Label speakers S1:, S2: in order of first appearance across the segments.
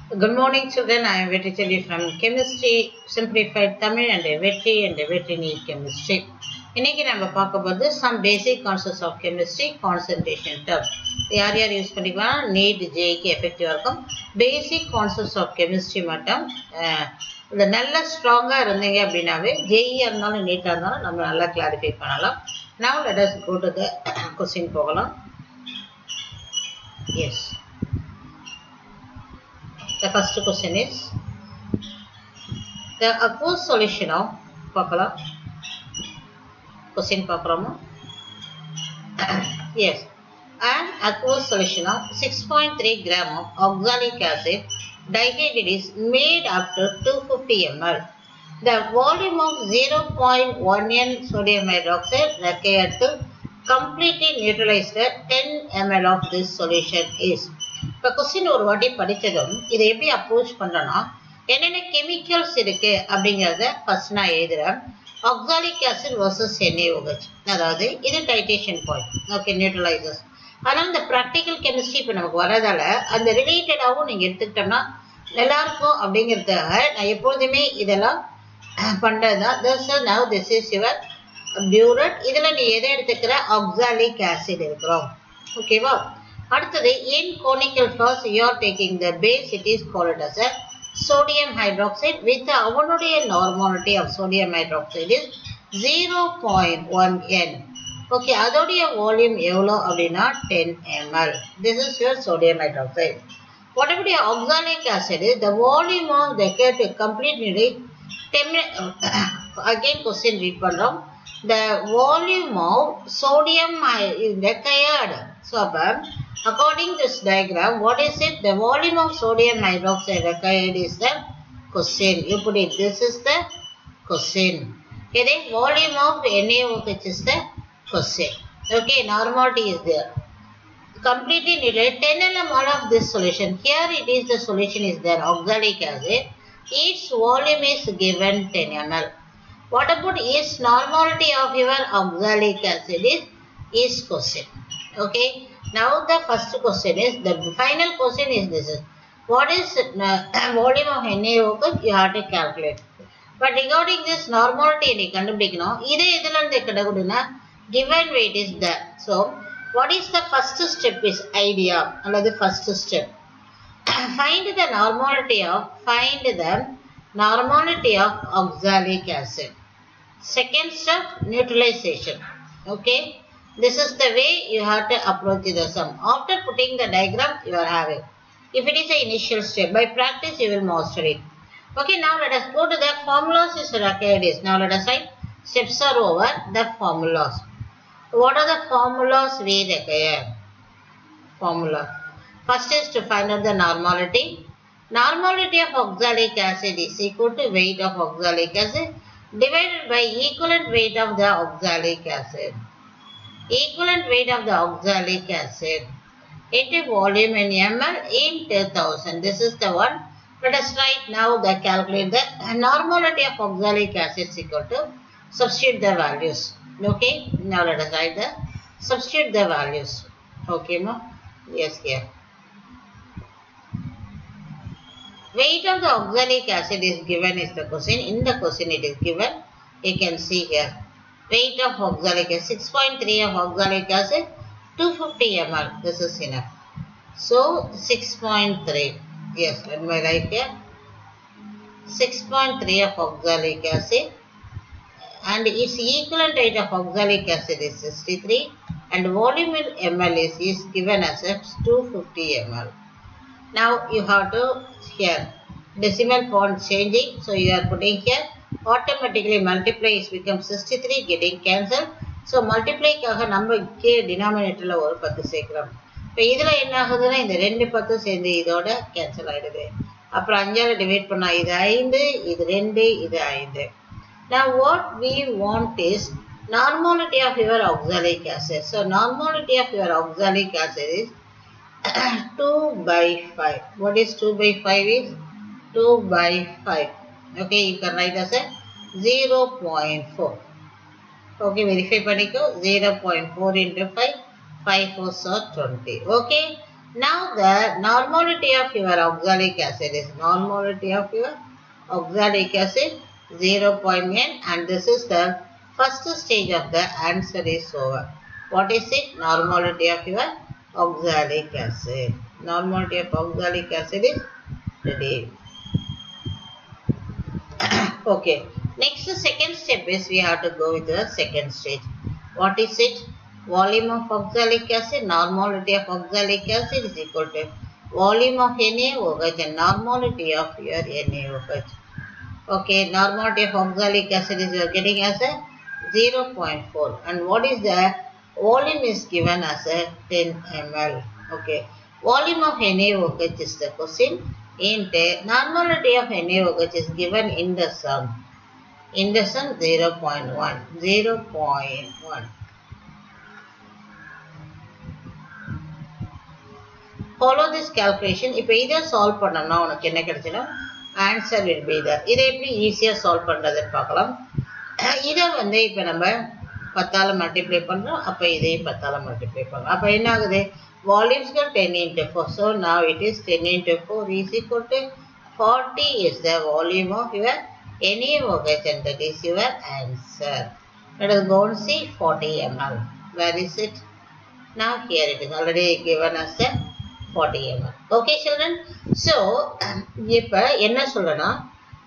S1: Good morning, children. I am Vetri Chelli from Chemistry Simplified Tamil and Vetri Need Chemistry. இன்னைக்கு நம்ம பார்க்க போகிறது some basic concepts of chemistry concentration term. யார் use பண்ணிக்கலாம் NEET ஜேக்கு எஃபெக்டிவாக இருக்கும். பேசிக் கான்செப்ட்ஸ் ஆஃப் கெமிஸ்ட்ரி மட்டும் இந்த நல்ல ஸ்ட்ராங்காக இருந்தீங்க அப்படின்னாவே ஜேஇயாக இருந்தாலும் நீட்டாக இருந்தாலும் நம்ம நல்லா கிளாரிஃபை பண்ணலாம். Now let us go to the question போகலாம். Yes. The first question is the aqueous solution of pakala question pakrama. Yes, an aqueous solution of 6.3 gram of oxalic acid dihydrated is made up to 250 ml. The volume of 0.1 n sodium hydroxide required to completely neutralize the 10 ml of this solution is. இப்போ question ஒரு வாட்டி படித்ததும் இதை எப்படி approach பண்ணுறோன்னா என்னென்ன chemicals இருக்கு அப்படிங்கிறத first நான் எழுதுகிறேன். ஆக்சாலிக் ஆசிட் வர்சஸ் NaOH, அதாவது இது டைட்ரேஷன் பாயிண்ட். ஓகே, நியூட்ரலைசர்ஸ். ஆனால் இந்த ப்ராக்டிக்கல் கெமிஸ்ட்ரி இப்போ நமக்கு வரதால அந்த ரிலேட்டடாகவும் நீங்கள் எடுத்துக்கிட்டோம்னா நல்லாயிருக்கும் அப்படிங்கிறதுக்காக நான் எப்பொழுதுமே இதெல்லாம் பண்ணுறது தான். Now this is your burette. இதில் நீ எதை எடுத்துக்கிற ஆக்சாலிக் ஆசிட் இருக்கிறோம். ஓகேவா? அடுத்தது in conical flask you are taking the base, it is called as a sodium hydroxide with அவனுடைய normality of sodium hydroxide is 0.1 n. Okay, அதோடைய வால்யூம் எவ்வளோ அப்படின்னா 10 ml. This is your sodium hydroxide. What about your oxalic acid? The volume of the to complete rate 10 again question read பண்ணுறோம். The volume of sodium is required. So according to this diagram, what is it? The volume of sodium hydroxide required is the question. You put it, this is the question. Okay, the volume of NaOH is the question. Okay, normality is there. Completely needed 10 ml of this solution. Here it is, the solution is there, oxalic acid. Its volume is given 10 ml. What about its normality of your oxalic acid is question. Okay. Now the first question is, the final question is this: what is volume of NaOH? You have to calculate. But regarding this normality, you can given weight is there. So what is the first step is idea. Another first step, find the normality of oxalic acid. Second step, neutralization. Okay. This is the way you have to approach the sum. After putting the diagram, you are having. If it is an initial step, by practice you will master it. Okay, now let us go to the formulas is required. Now let us write steps are over the formulas. What are the formulas we require? Formula. First is to find out the normality. Normality of oxalic acid is equal to weight of oxalic acid divided by equivalent weight of the oxalic acid. Equivalent weight of the oxalic acid into volume in ml into 1000. This is the one. Let us write now the calculate the normality of oxalic acid is equal to substitute the values. Okay. Now let us write the substitute the values. Okay, ma? Yes, here. Weight of the oxalic acid is given is the question. In the question it is given. You can see here. Weight of oxalic acid 6.3 of oxalic acid 250 ml. This is enough. So 6.3. Yes, let me write here. 6.3 of oxalic acid and its equivalent weight of oxalic acid is 63 and volume in ml is given as 250 ml. Now you have to here decimal point changing, so you are putting here. Automatically multiply is become 63 getting cancelled. So multiply காக நம்ம K டினாமினேட்டர்ல ஒரு 10 சேர்க்கிறோம். இப்போ இதுல என்ன ஆகுதுன்னா இந்த ரெண்டு 10 சேர்ந்து இதோட கேன்சல் ஆயிடுது. அப்புறம் 5ஆல டிவைட் பண்ணா இது 5, இது 2, இது 5. Now what we want is normality of your oxalic acid. So normality of your oxalic acid is 2/5. What is 2/5 is 2/5. Okay, you can write as a 0.4. Okay, verify padiko 0.4 into 5, 5 4s are 20. Okay, Now the normality of your oxalic acid is 0.n, and this is the first stage of the answer is over. What is it? Normality of your oxalic acid. Normality of oxalic acid is ready. Okay. Next, the second step is we have to go with the second stage. What is it? Volume of oxalic acid. Normality of oxalic acid is equal to volume of NaOH and normality of your NaOH. Okay, normality of oxalic acid is you are getting as a 0.4, and what is the volume is given as a 10 ml. Okay, volume of NaOH is the question. Normality of NaOH is given in the sum. In the sum 0.1. 0.1. Follow this calculation. If either solve பண்ணோம்னா உனக்கு என்ன கிடைச்சிடும்? Answer will be there. இதை எப்படி ஈஸியா solve பண்றதுன்னு பார்க்கலாம். இதை வந்து இப்ப நம்ம 10ஆல மல்டிப்ளை பண்றோம். அப்ப இதையும் 10ஆல மல்டிப்ளை பண்றோம். அப்ப என்ன ஆகுது? Volumes got 10 into 4. So now it is 10 into 4 is equal to 40 is the volume of your NaOH, and that is your answer. Let us go and see 40 ml. Where is it? Now here it is already given as the 40 ml. Okay children. So இப்போ என்ன சொல்லனா,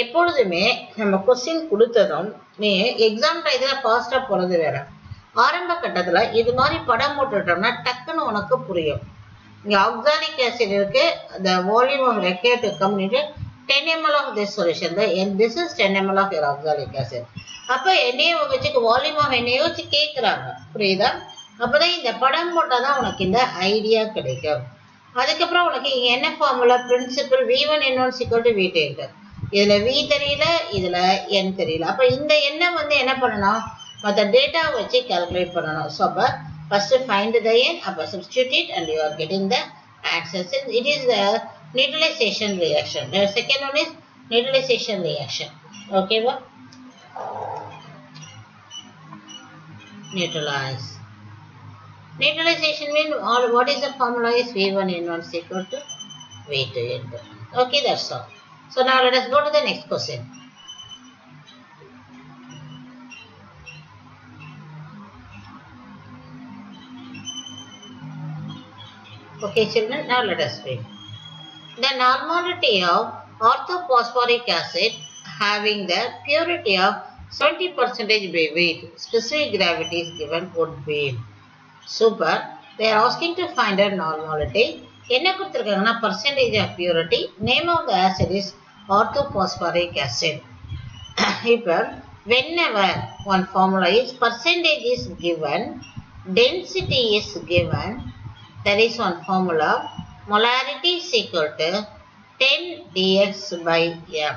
S1: எப்பொழுதுமே நம்ம question கொடுத்ததும் நீ exam டைத்துல ஃபாஸ்டா போறது வேற. ஆரம்ப கட்டத்துல இது மாதிரி படம் போட்டுட்டோம்னா டக்குன்னு உனக்கு புரியும். இங்க ஆக்சாலிக் ஆசிட் இருக்கு, the volume of required to come into 10 ml of this solution. This is 10 ml of your oxalic acid. அப்ப NaOH க்கு volume of NaOH கேக்குறாங்க, புரியுதா? அப்பதான் இந்த படம் போட்டாதான் உனக்கு இந்த ஐடியா கிடைக்கும். அதுக்கப்புறம் உனக்கு என்ன formula? Principal V1N1 equal to V2 N2. இதுல V தெரியல, இதுல N தெரியல. அப்ப இந்த N வந்து என்ன பண்ணணும்? மத்த டேட்டா வச்சு கால்குலேட் பண்ணணும். So first find the N, அப்ப substitute it and you are getting the answer. It is the neutralization reaction. The second one is neutralization reaction. Okay, what? Neutralize. Neutralization means what is the formula is V1N1 equal to V2 N2. Okay, that's all. So now let us go to the next question. Okay children, now let us read. The normality of orthophosphoric acid having the purity of 70% by weight, specific gravity is given would be. Super. They are asking to find a normality. என்ன கொடுத்திருக்காங்கன்னா percentage of purity. Name of the acid is orthophosphoric acid. இப்போ whenever one formula is percentage is given, density is given, there is one formula. Molarity is equal to 10 dx by m.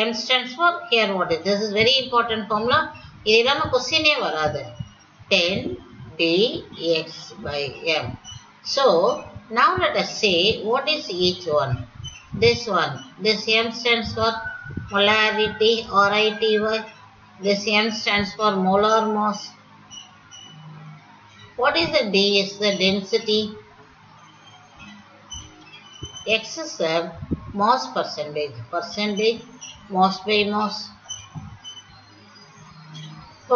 S1: M stands for here what is this is very important formula. இது இல்லாம question வராது. 10 dx by m. So now let us see what is each one. This one, this m stands for molarity, RITY. This m stands for molar mass. What is the d? Is the density. X is the mass percentage. Percentage mass by mass.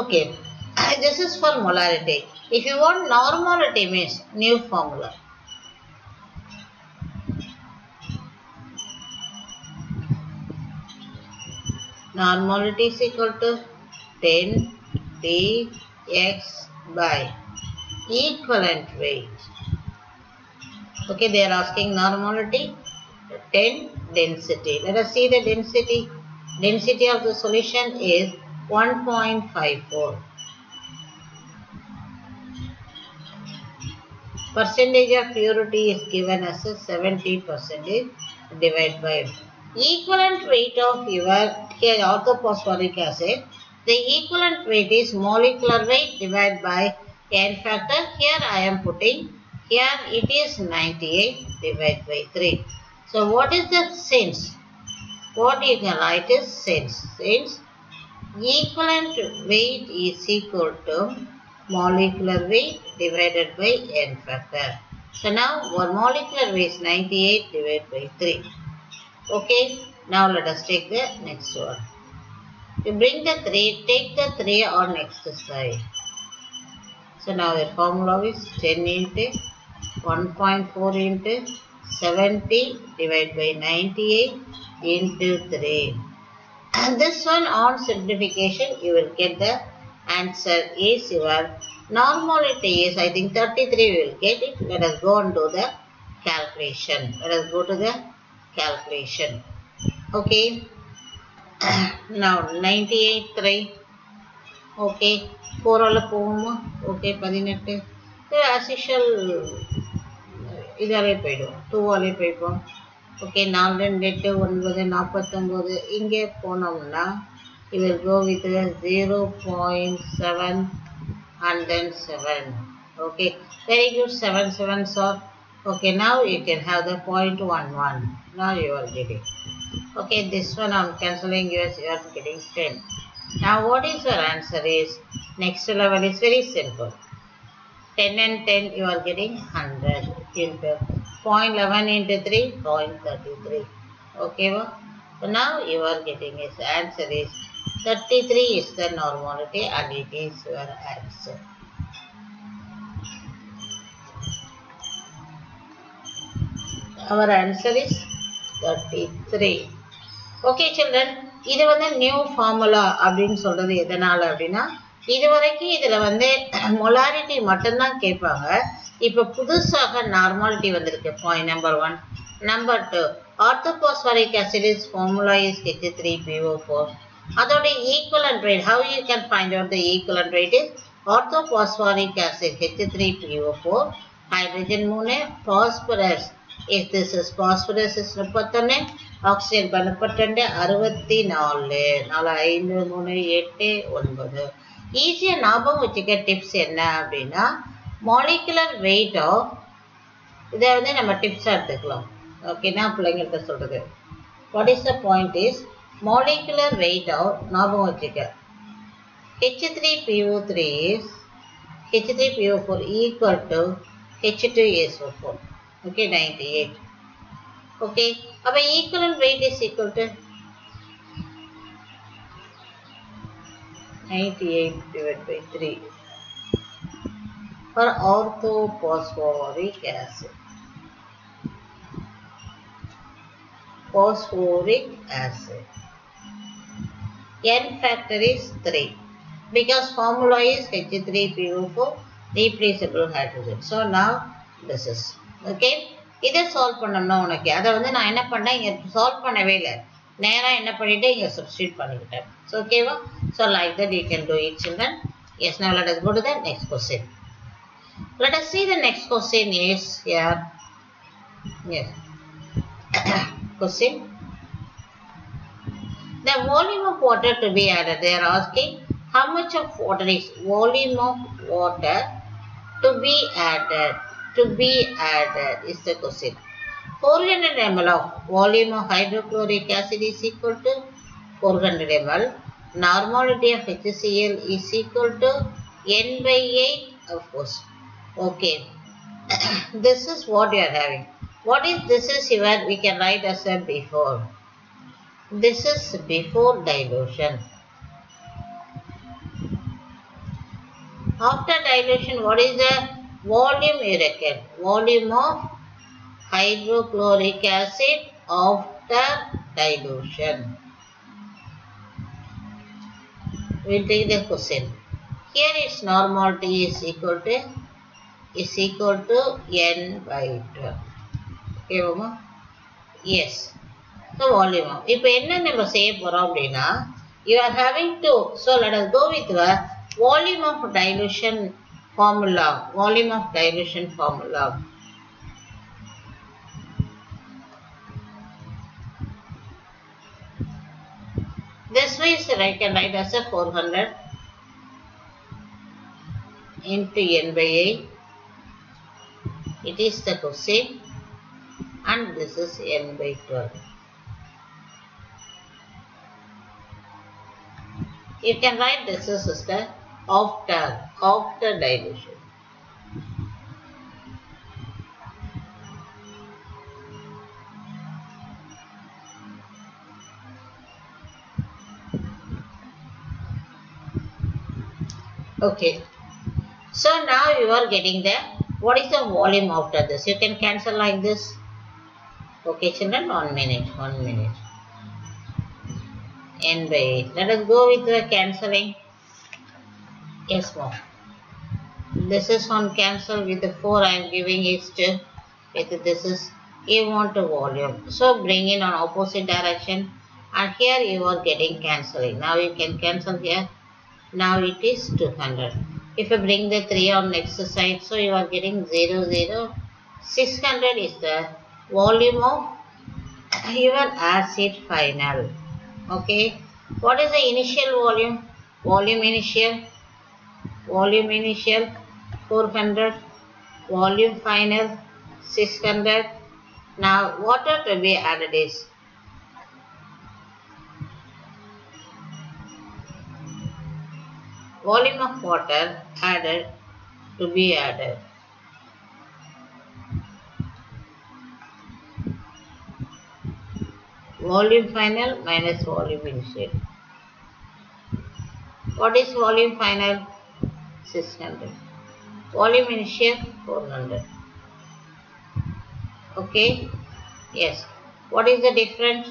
S1: Okay, this is for molarity. If you want normality means new formula. Normality is equal to 10 dx by equivalent weight. Okay, they are asking normality, 10 density. Let us see the density. Density of the solution is 1.54. Percentage of purity is given as a 70% divided by equivalent weight of your here orthophosphoric acid. The equivalent weight is molecular weight divided by n factor. Here I am putting, here it is 98 divided by 3. So what is the sense? What you can write is sense. Sense equivalent weight is equal to molecular weight divided by n factor. So now our molecular weight is 98 divided by 3. Okay, now let us take the next one. You bring the 3, take the 3 on next side. So now the formula is 10 into 1.4 into 70 divided by 98 into 3. And this one on simplification you will get the answer is your normality is I think 33 we will get it. Let us go and do the calculation. Let us go to the calculation. Okay. Now 98 3. Okay. 4 all okay 18. So as usual இதாலே போய்டும் 2 ஆலே போய்ப்போம். Okay 4 2 8 9 49 இங்கே போனோம்னா you will go with 0.7 and then 7. Okay, very good. 7 7s are okay. Now you can have the 0.11. Now you are getting okay. This one I'm cancelling yours. You are getting 10. Now what is your answer is next level is very simple. 10 and 10 you are getting 100 into 0.11 into 3 0.33. Okay, so now you are getting his answer is 33 is the normality and it is your answer. Our answer is 33. Okay children, இது வந்து new formula அப்படின்னு சொல்றது எதனால அப்படின்னா இதுவரைக்கும் இதுல வந்து molarity மட்டும்தான் கேட்பாங்க. இப்போ புதுசாக நார்மாலிட்டி வந்திருக்கு. Point number 1. Number 2 orthophosphoric acid is formula is H3PO4. அதோட equivalent rate how you can find out the equivalent rate is orthophosphoric acid H3PO4 hydrogen 3 phosphorus if this is phosphorus is 31 oxygen 42 64 4 5 3 8 9. ஈஸியா ஞாபகம் வச்சுக்க tips என்ன அப்படின்னா molecular weight of இதை வந்து நம்ம டிப்ஸா எடுத்துக்கலாம். ஓகேனா பிள்ளைங்கள்ட்ட சொல்றது what is the point is molecular weight of ஞாபகம் வச்சுக்க H3PO3 is H3PO4 equal to H2SO4. Okay, 98. Okay, அப்ப equivalent weight is equal to 98 divided by 3 for orthophosphoric acid. Phosphoric acid. N factor is 3 because formula is H3PO4 replaceable hydrogen. So now this is okay. இதை solve பண்ணோம்னா உனக்கு அதை வந்து நான் என்ன பண்ணேன் இங்கே சால்வ் பண்ணவே இல்லை நேராக என்ன பண்ணிட்டு இங்கே சப்ஸ்டியூட் பண்ணிக்கிட்டேன். ஸோ ஓகேவா? So like that you can do it children. Yes now let us go to the next question. Let us see the next question is here. Yes. Question. The volume of water to be added. They are asking how much of water is volume of water to be added. To be added is the question. 400 ml of volume of hydrochloric acid is equal to 400 ml. Normality of HCl is equal to n by 8 of course. Okay. This is what you are having. What is this is here we can write as a before. This is before dilution. After dilution, what is the volume you reckon? Volume of hydrochloric acid after dilution. We will take the question. Here its normality is equal to n by 12. Okay, Mama? Yes. So volume. இப்போ என்ன நம்ம செய்ய போறோம் அப்படின்னா you are having to, so let us go with the volume of dilution formula. Volume of dilution formula. This way is I can write as a 400 into n by 8. It is the question and this is n by 12. You can write this as sister after dilution. Okay. So now you are getting the, what is the volume after this? You can cancel like this. Okay children, 1 minute, 1 minute. N by 8. Let us go with the cancelling. Yes, ma'am. This is on cancel with the 4 I am giving it to, with this is, you want a volume. So bring in on opposite direction, and here you are getting cancelling. Now you can cancel here. Now it is 200. If you bring the 3 on next side, so you are getting 0, 0. 600 is the volume of your acid final. Okay. What is the initial volume? Volume initial 400, volume final 600. Now water to be added is volume of water added to be added. Volume final minus volume initial. What is volume final? 600. Volume initial 400. Okay. Yes. What is the difference?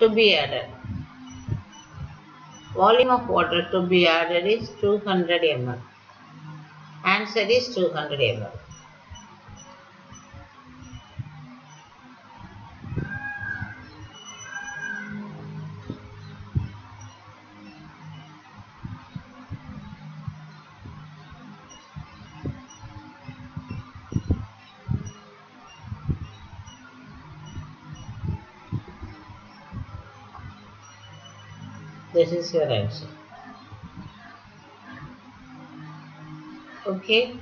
S1: To be added. Volume of water to be added is 200 ml. Answer is 200 ml. This is your answer. Okay.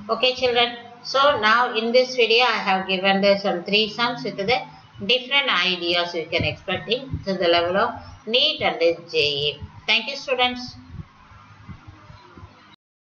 S1: Okay children. So now in this video I have given there some 3 sums with the different ideas you can expect in to the level of NEET and JEE. Thank you students.